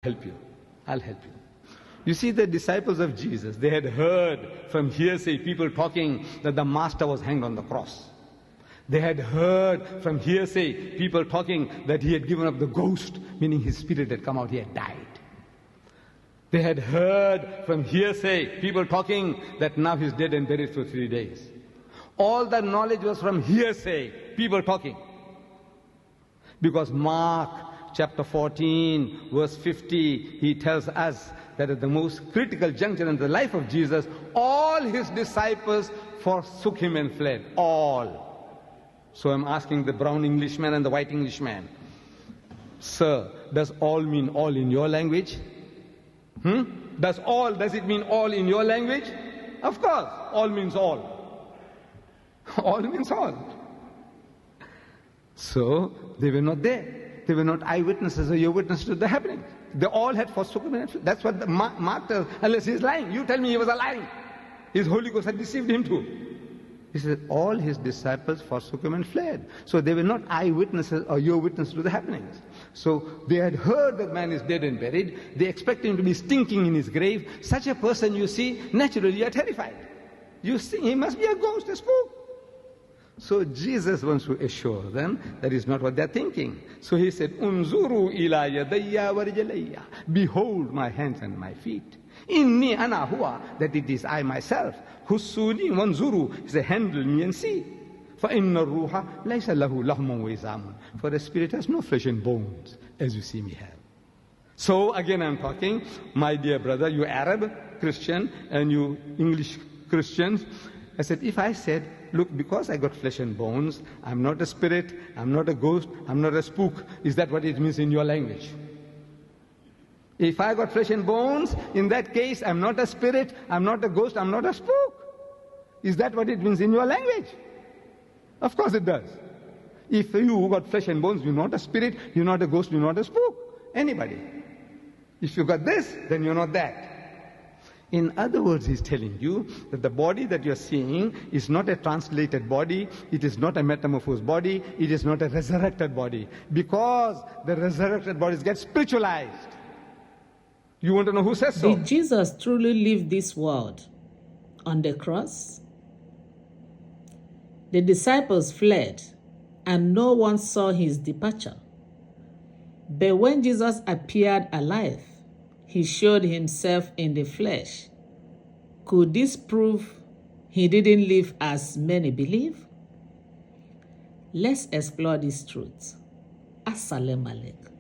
help you. I'll help you. You see, the disciples of Jesus, they had heard from hearsay people talking that the master was hanged on the cross. They had heard from hearsay people talking that he had given up the ghost, meaning his spirit had come out, he had died. They had heard from hearsay people talking that now he's dead and buried for 3 days. All that knowledge was from hearsay, people talking. Because Mark chapter 14, verse 50, he tells us that at the most critical juncture in the life of Jesus, all his disciples forsook him and fled. All. So I'm asking the brown Englishman and the white Englishman, sir, does all mean all in your language? Does it mean all in your language? Of course, all means all. All means all. So they were not there. They were not eyewitnesses or your witnesses to the happening. They all had forsaken him. That's what the Mark tells, unless he's lying. You tell me he was lying. His Holy Ghost had deceived him too. He said all his disciples forsook him and fled. So they were not eyewitnesses or your witnesses to the happenings. So they had heard that man is dead and buried. They expect him to be stinking in his grave. Such a person, you see, naturally you are terrified. You see, he must be a ghost, a spook. So Jesus wants to assure them that is not what they're thinking. So he said, Unzuru ila yadayya wa rijlayya. Behold my hands and my feet. Inni ana huwa, that it is I myself. Hussuni wanzuru, he said, handle me and see. For inna ruha laysa lahu lahmun wa izamun. For the spirit has no flesh and bones, as you see me have. So again I'm talking, my dear brother, you Arab Christian and you English Christians. I said, if I said, look, because I got flesh and bones, I'm not a spirit, I'm not a ghost, I'm not a spook, is that what it means in your language? If I got flesh and bones, in that case, I'm not a spirit, I'm not a ghost, I'm not a spook. Is that what it means in your language? Of course it does. If you got flesh and bones, you're not a spirit, you're not a ghost, you're not a spook. Anybody. If you got this, then you're not that. In other words, he's telling you that the body that you're seeing is not a translated body, it is not a metamorphosed body, it is not a resurrected body. Because the resurrected bodies get spiritualized. You want to know who says so? Did Jesus truly leave this world on the cross? The disciples fled, and no one saw his departure. But when Jesus appeared alive, he showed himself in the flesh. Could this prove he didn't live as many believe? Let's explore this truth. Assalamu alaikum.